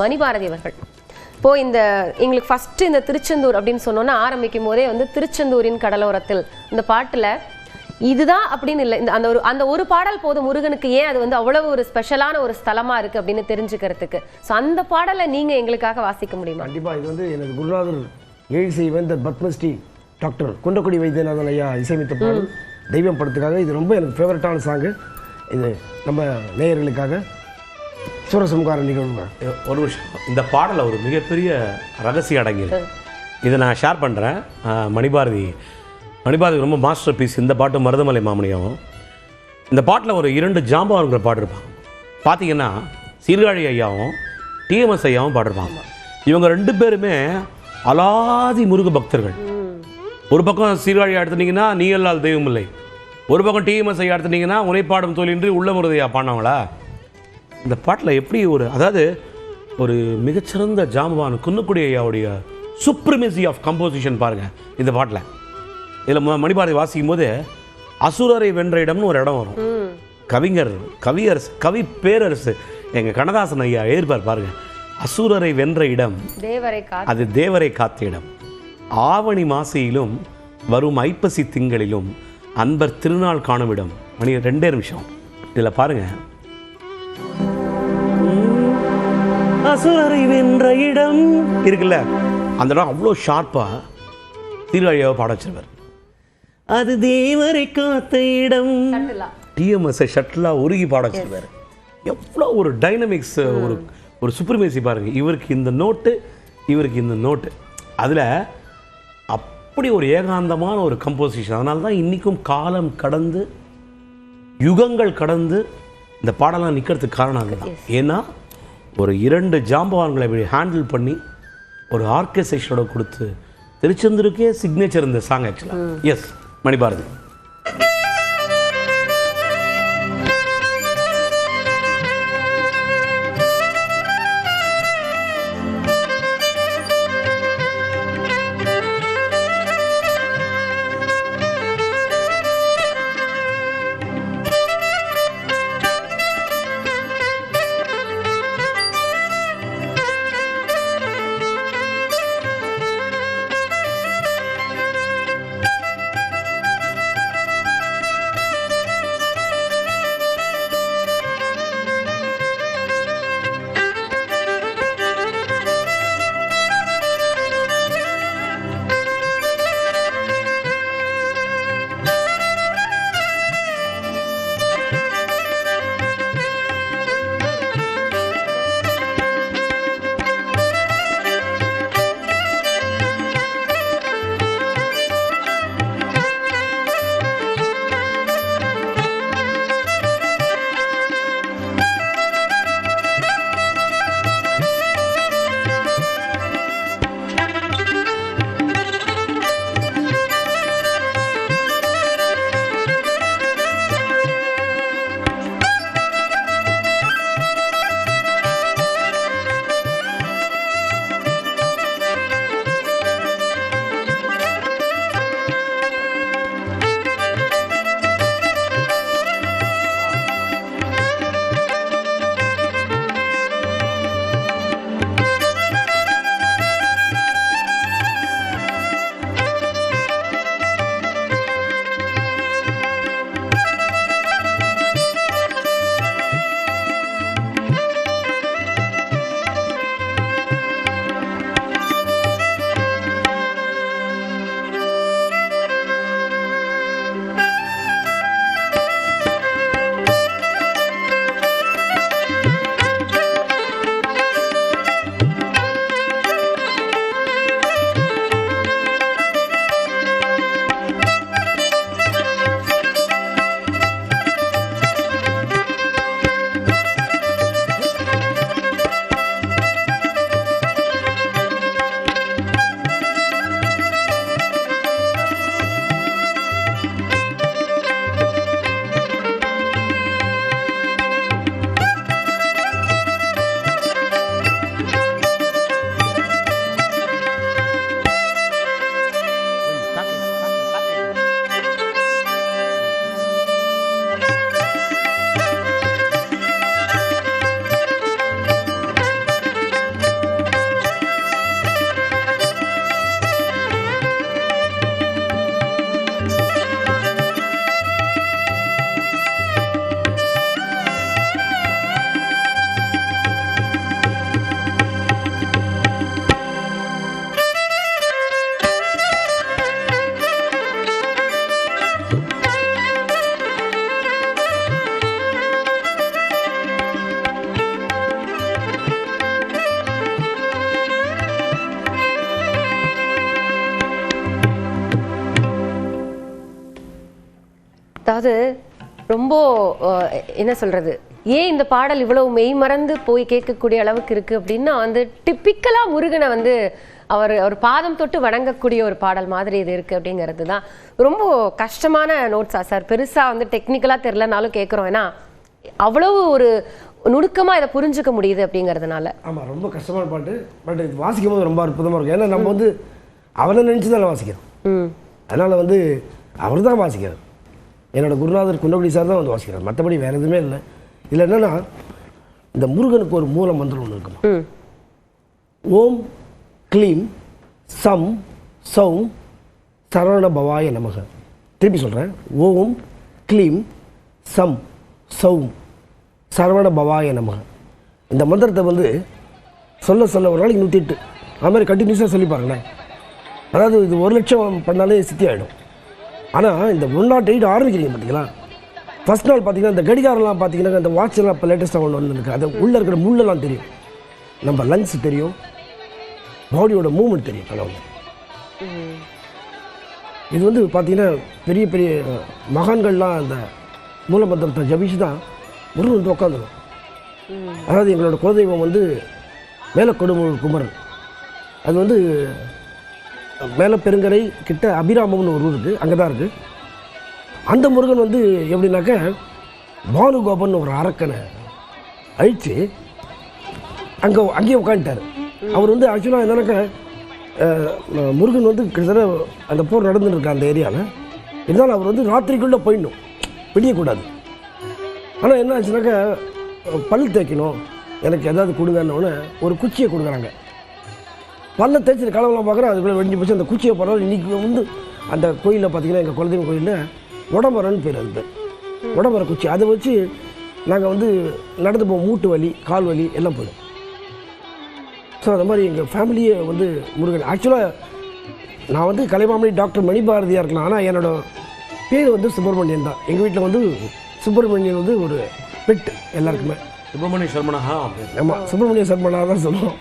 மணிபாரதி அவர்கள் இப்போ இந்த எங்களுக்கு ஃபர்ஸ்ட் இந்த திருச்செந்தூர் அப்படின்னு சொன்னோன்னா ஆரம்பிக்கும் போதே வந்து திருச்செந்தூரின் கடலோரத்தில் இந்த பாட்டுல இதுதான் அப்படின்னு இல்லை, இந்த அந்த ஒரு பாடல் போதும் முருகனுக்கு ஏன் அது வந்து அவ்வளவு ஒரு ஸ்பெஷலான ஒரு ஸ்தலமா இருக்கு அப்படின்னு தெரிஞ்சுக்கிறதுக்கு. ஸோ அந்த பாடலை நீங்க எங்களுக்காக வாசிக்க முடியுமா? கண்டிப்பா. இது வந்து எனக்கு குருநாதர் ஏழிசை வேந்தர் பத்மஸ்ரீ டாக்டர் குண்டக்குடி வைத்தியநாதன் ஐயா இசையமைத்த பாடல் தெய்வம் படத்துக்காக. இது ரொம்ப எனக்கு ஃபேவரட்டான சாங்கு. இது நம்ம நேயர்களுக்காக சூரசம்கார நிகழ்வு. ஒரு விஷயம், இந்த பாடலில் ஒரு மிகப்பெரிய ரகசியம் அடங்கியிருக்கு. இதை நான் ஷேர் பண்ணுறேன். மணிபாரதி ரொம்ப மாஸ்டர் பீஸ். இந்த பாட்டு மருதமலை மாமணியாகவும். இந்த பாட்டில் ஒரு 2 ஜாம்பவான்கிற பாட்டு இருப்பாங்க. பார்த்தீங்கன்னா சீர்காழி ஐயாவும் டிஎம்எஸ் ஐயாவும் பாடிருப்பாங்க. இவங்க 2 பேருமே அலாதி முருக பக்தர்கள். ஒரு பக்கம் சீர்காழி எடுத்துட்டிங்கன்னா நீ அல்லால் தெய்வம் இல்லை, ஒரு பக்கம் டிஎம்எஸ் ஐயா எடுத்துட்டிங்கன்னா உனைப்பாடும் தொழின்றி உள்ள முருதையா பாடினவங்களா. இந்த பாட்டில் எப்படி அதாவது ஒரு மிகச்சிறந்த ஜாம்பவான் குன்னக்குடி ஐயாவுடைய சுப்ரிமசி ஆஃப் கம்போசிஷன் பாருங்கள் இந்த பாட்டில். இதில் மணிபாரதி வாசிக்கும் போது அசுரரை வென்ற இடம்னு ஒரு இடம் வரும். கவி பேரரசு எங்கள் கண்ணதாசன் ஐயா எழுதிப்பார் பாருங்க. அசுரரை வென்ற இடம் அது தேவரை காத்த இடம், ஆவணி மாசியிலும் வரும் ஐப்பசி திங்களிலும் அன்பர் திருநாள் காணும் இடம். மணி 2 நிமிஷம் இதில் பாருங்க. அசுரரை வென்ற இடம் இருக்குல்ல, அந்த இடம் அவ்வளோ ஷார்ப்பாக சீர்காழியாவை பாட வச்சிருவார். அது தேவரை காத்த இடம் டிஎம்எஸ் ஷட்டிலாக உருகி பாட வச்சிருவார். எவ்வளோ ஒரு டைனமிக்ஸ், ஒரு சுப்ரிமேசி பாருங்க. இவருக்கு இந்த நோட்டு, இவருக்கு இந்த நோட்டு, அதில் அப்படி ஒரு ஏகாந்தமான ஒரு கம்போசிஷன். அதனால தான் இன்றைக்கும் காலம் கடந்து யுகங்கள் கடந்து இந்த பாடலாம் நிற்கிறதுக்கு காரணம் அதுதான். ஏன்னா ஒரு 2 ஜாம்பவான்களை ஹேண்டில் பண்ணி ஒரு ஆர்கெஸ்ட்ரேஷனோட கொடுத்து திருச்செந்தூருக்கே சிக்னேச்சர் இந்த சாங் ஆக்சுவலாக. எஸ் மணிபாரதி. அதாவது ரொம்ப என்ன சொல்றது, ஏன் இந்த பாடல் இவ்வளவு மெய் மறந்து போய் கேட்கக்கூடிய அளவுக்கு இருக்கு அப்படின்னா, அந்த டிப்பிக்கலா முருகனை வந்து அவர் பாதம் தொட்டு வணங்கக்கூடிய ஒரு பாடல் மாதிரி இது இருக்கு அப்படிங்கிறது தான். ரொம்ப கஷ்டமான நோட்ஸா சார்? பெருசா வந்து டெக்னிக்கலா தெரியலனாலும் கேட்குறோம், ஏன்னா அவ்வளவு ஒரு நுணுக்கமா இதை புரிஞ்சுக்க முடியுது அப்படிங்கிறதுனால. ஆமா, ரொம்ப கஷ்டமான பாட்டு. பட் இது வாசிக்கும் போது ரொம்ப அற்புதமா இருக்கும். ஏன்னா நம்ம வந்து அவனை நினைச்சு தான் வாசிக்கிறோம். அதனால வந்து அவர் தான் வாசிக்கிறார். என்னோட குருநாதர் குன்னக்குடி சார் தான் வந்து வாசிக்கிறார். மற்றபடி வேற எதுவுமே இல்லை. இதில் என்னன்னா, இந்த முருகனுக்கு ஒரு மூல மந்திரம் ஒன்று இருக்குமா. ஓம் க்ளீம் சம் சௌம் சரவண பவாய நமக. திருப்பி சொல்கிறேன். ஓம் க்ளீம் சம் சௌம் சரவண பவாய நமக. இந்த மந்திரத்தை வந்து சொல்ல சொல்ல ஒரு நாளைக்கு 108 அது மாதிரி கண்டினியூஸாக சொல்லி பாருங்களேன். அதாவது இது 1 லட்சம் பண்ணாலே சித்தி ஆகிடும். ஆனால் இந்த 108 ஆரம்பிக்கிறீங்க பார்த்தீங்களா, ஃபஸ்ட் நாள் பார்த்தீங்கன்னா இந்த கடிகாரம்லாம் பார்த்தீங்கன்னா, இந்த வாட்செல்லாம் இப்போ லேட்டஸ்ட்டாக ஒன்று வந்துருக்கு. அது உள்ளே இருக்கிற முள்ளெல்லாம் தெரியும், நம்ம லங்ஸ் தெரியும், பாடியோட மூவ்மெண்ட் தெரியும். கடவுள் இது வந்து பார்த்தீங்கன்னா பெரிய பெரிய மகான்கள்லாம் அந்த மூலமந்திரத்தை ஜபிச்சு தான் முருகன் வந்து உட்காந்துடும். அதாவது எங்களோட குலதெய்வம் வந்து மேலே கொடுமுழு குமரன். அது வந்து மேலே பெருங்கரை கிட்ட அபிராமம்னு ஒரு ஊர் இருக்குது, அங்கே தான் இருக்குது. அந்த முருகன் வந்து எப்படின்னாக்க பானுகோபன் ஒரு அரக்கனை அழித்து அங்கேயே உட்காந்துட்டார். அவர் வந்து ஆக்சுவலாக என்னன்னாக்கா முருகன் வந்து கிட்டத்தட்ட அந்த போர் நடந்துருக்கு அந்த ஏரியாவில். இருந்தாலும் அவர் வந்து ராத்திரிக்குள்ளே போயிடணும், பிடிக்கக்கூடாது. ஆனால் என்ன ஆச்சுனாக்கா, பல் தேய்க்கணும், எனக்கு எதாவது கொடுங்கன்னொன்னே ஒரு குச்சியை கொடுக்குறாங்க. பல்ல தேய்ச்சி களவெல்லாம் பார்க்குறேன், அதுக்குள்ளே வெடிஞ்சு போச்சு. அந்த குச்சியை பரவாயில்ல. இன்றைக்கி வந்து அந்த கோயிலில் பார்த்தீங்கன்னா, எங்கள் குலதெய்வம் கோயிலில் உடம்பரன்னு பேர். அது பேர் உடம்பர குச்சி. அதை வச்சு நாங்கள் வந்து நடந்து போவோம். மூட்டு வலி, கால் வலி எல்லாம் போயிடும். ஸோ அந்த மாதிரி எங்கள் ஃபேமிலியே வந்து முருகன். ஆக்சுவலாக நான் வந்து கலைமாமணி டாக்டர் மணிபாரதியாக இருக்கலாம், ஆனால் என்னோடய பேர் வந்து சுப்பிரமணியன் தான். எங்கள் வீட்டில் வந்து சுப்பிரமணியன் வந்து ஒரு பெட் எல்லாருக்குமே. சுப்பிரமணிய சர்மனா. ஆமாம், சுப்பிரமணிய சர்மனா தான் சொல்லுவோம்.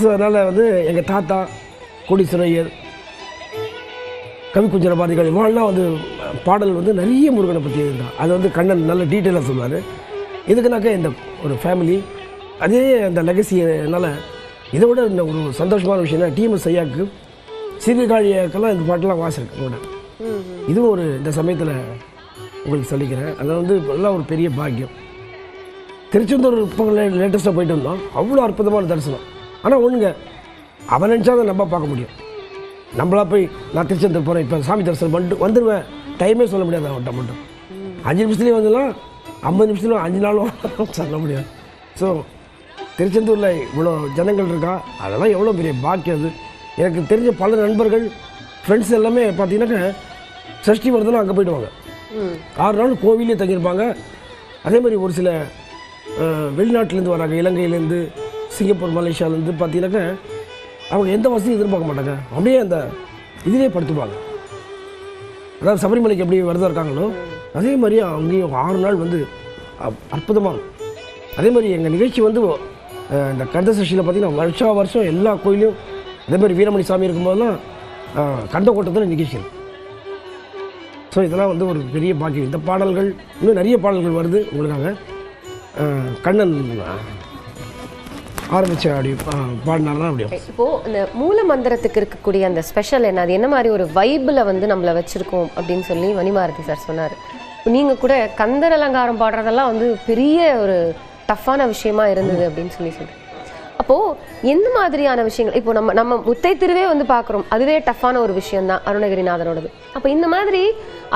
ஸோ அதனால் வந்து எங்கள் தாத்தா கோடீஸ்வரையர், கவிக்குஞ்சர பாரதிகள் இவங்களாம் வந்து பாடல் வந்து நிறைய முருகனை பற்றி இருந்தால் அது வந்து கண்ணன் நல்ல டீட்டெயிலாக சொல்லுவார். இதுக்குனாக்கா இந்த ஒரு ஃபேமிலி அதே அந்த லெகசியனால் இதை விட இந்த ஒரு சந்தோஷமான விஷயம்னா, டிஎம்எஸ் ஐயாவுக்கு சீர்காழியாக்கெல்லாம் இந்த பாட்டெல்லாம் வாசிருக்கு கூட. இதுவும் ஒரு இந்த சமயத்தில் உங்களுக்கு சொல்லிக்கிறேன். அது வந்து எல்லாம் ஒரு பெரிய பாக்கியம். திருச்செந்தூர் இப்போ லேட்டஸ்ட்டாக போயிட்டு வந்தோம், அவ்வளோ அற்புதமான தரிசனம். ஆனால் ஒன்றுங்க, அவன் நினச்சா தான் நம்ம பார்க்க முடியும். நம்மளா போய் நான் திருச்செந்தூர் போகிறேன், இப்போ சாமி தரிசனம் பண்ணிட்டு வந்துடுவேன், டைமே சொல்ல முடியாது. அவன்கிட்ட மட்டும் 5 நிமிஷத்துலேயே வந்துடலாம், 50 நிமிஷத்துலையும் 5 நாளும் சொல்ல முடியாது. ஸோ திருச்செந்தூரில் இவ்வளோ ஜனங்கள் இருக்கா, அதெல்லாம் எவ்வளோ பெரிய பாக்கியம். அது எனக்கு தெரிஞ்ச பல நண்பர்கள் ஃப்ரெண்ட்ஸ் எல்லாமே பார்த்தீங்கன்னாக்கா சஷ்டி வரதுனா அங்கே போய்டுவாங்க. 6 நாள் கோவிலே தங்கியிருப்பாங்க. அதே மாதிரி ஒரு சில வெளிநாட்டிலேருந்து வராங்க, இலங்கையிலேருந்து, சிங்கப்பூர், மலேசியாவிலேருந்து பார்த்தீங்கன்னாக்கா அவங்க எந்த வசதியும் எதிர்பார்க்க மாட்டாங்க, அப்படியே அந்த இதிலே படுத்துப்பாங்க. அதாவது சபரிமலைக்கு எப்படி விரதம் இருக்காங்களோ அதே மாதிரி அங்கேயும் 6 நாள் வந்து அற்புதமாக இருக்கும். அதே மாதிரி எங்கள் நிகழ்ச்சி வந்து இந்த கந்த சஷ்டியில் பார்த்திங்கன்னா வருஷம் எல்லா கோயிலையும் அதே மாதிரி வீரமணி சாமி இருக்கும்போதெல்லாம் கந்த கூட்டத்தில் நிகழ்ச்சி இருக்குது. ஸோ இதெல்லாம் வந்து ஒரு பெரிய பாக்கியம். இந்த பாடல்கள் இன்னும் நிறைய பாடல்கள் வருது உங்களுக்காக. கண்ணன் ஆரம்பிச்ச அப்படி பாடினாலும் அப்படி. இப்போ இந்த மூல மந்திரத்துக்கு இருக்கக்கூடிய அந்த ஸ்பெஷல் என்ன, அது என்ன மாதிரி ஒரு வைபில் வந்து நம்மளை வச்சிருக்கோம் அப்படின்னு சொல்லி மணிமாரதி சார் சொன்னார். நீங்க கூட கந்தர் அலங்காரம் பாடுறதெல்லாம் வந்து பெரிய ஒரு டஃப்பான விஷயமா இருந்தது அப்படின்னு சொல்லி சொல்றேன். அப்போ எந்த மாதிரியான விஷயங்கள், இப்போ நம்ம முத்தை திருவே வந்து பார்க்குறோம், அதுவே டஃப்பான ஒரு விஷயம் தான் அருணகிரிநாதரோடது. அப்போ இந்த மாதிரி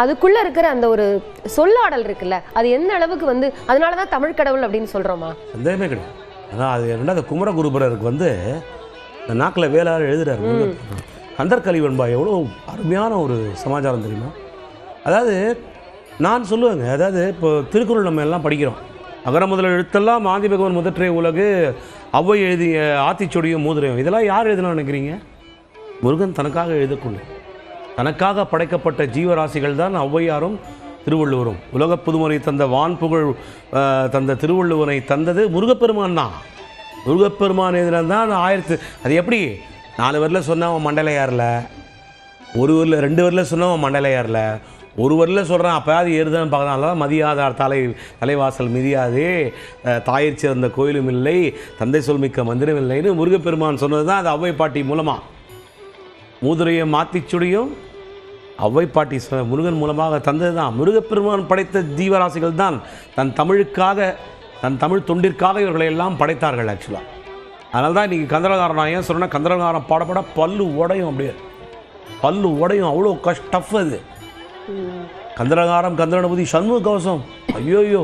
அதுக்குள்ள இருக்கிற அந்த ஒரு சொல்லாடல் இருக்குல்ல, அது எந்த அளவுக்கு வந்து அதனால தான் தமிழ் கடவுள் அப்படின்னு சொல்றோமா? சந்தேகமே கிடையாது. அதான் அது ரெண்டாவது குமரகுருபரருக்கு வந்து இந்த நாக்கில் வேளாறு எழுதுறாரு. கந்தர்கலி வெண்பா எவ்வளோ அருமையான ஒரு சமாச்சாரம் தெரியுமா? அதாவது நான் சொல்லுவேங்க, அதாவது இப்போ திருக்குறள் நம்ம எல்லாம் படிக்கிறோம். அகர முதல எழுத்தெல்லாம் ஆதி பகவன் முதற்றே உலகு, ஔவை எழுதிய ஆத்திச்சொடியும் மூதுரையும், இதெல்லாம் யார் எழுதணும்னு நினைக்கிறீங்க? முருகன் தனக்காக எழுதக்குள்ள தனக்காக படைக்கப்பட்ட ஜீவராசிகள் தான் ஔவையாரும் திருவள்ளுவரும். உலக புதுமுறை தந்த வான் புகழ் தந்த திருவள்ளுவனை தந்தது முருகப்பெருமான் தான். முருகப்பெருமான் எதில் தான் அது எப்படி 4 வரில் சொன்னவன் மண்டலையாரில், 1 வரில் 2 வரில் சொன்னவன் மண்டலையாரில், ஒரு வரியில் சொல்கிறேன், அப்போயாவது ஏறுதான்னு பார்க்கலாம். அதெல்லாம் மதியாதார் தலைவாசல் மிதியாதே, தாயிற் சிறந்த கோயிலும் இல்லை, தந்தை சொல்மிக்க மந்திரம் இல்லைன்னு முருகப்பெருமான் சொன்னது தான் அது ஔவை பாட்டி மூலமாக. மூதுரையை மாத்திச்சுடியும் ஔவை பாட்டி முருகன் மூலமாக தந்தது தான். முருகப்பெருமான் படைத்த ஜீவராசிகள் தான் தன் தமிழுக்காக, தன் தமிழ் தொண்டிற்காக இவர்களை எல்லாம் படைத்தார்கள் ஆக்சுவலாக. அதனால தான் இன்றைக்கி கந்தரகாரம், நான் ஏன் சொல்கிறேன்னா, கந்தரகாரம் பாடப்பட பல்லு உடையும், அப்படியே பல்லு உடையும், அவ்வளோ டஃப் அது. கந்தரகாரம், கந்தரனுபதி, சண்முக கவசம், ஐயோயோ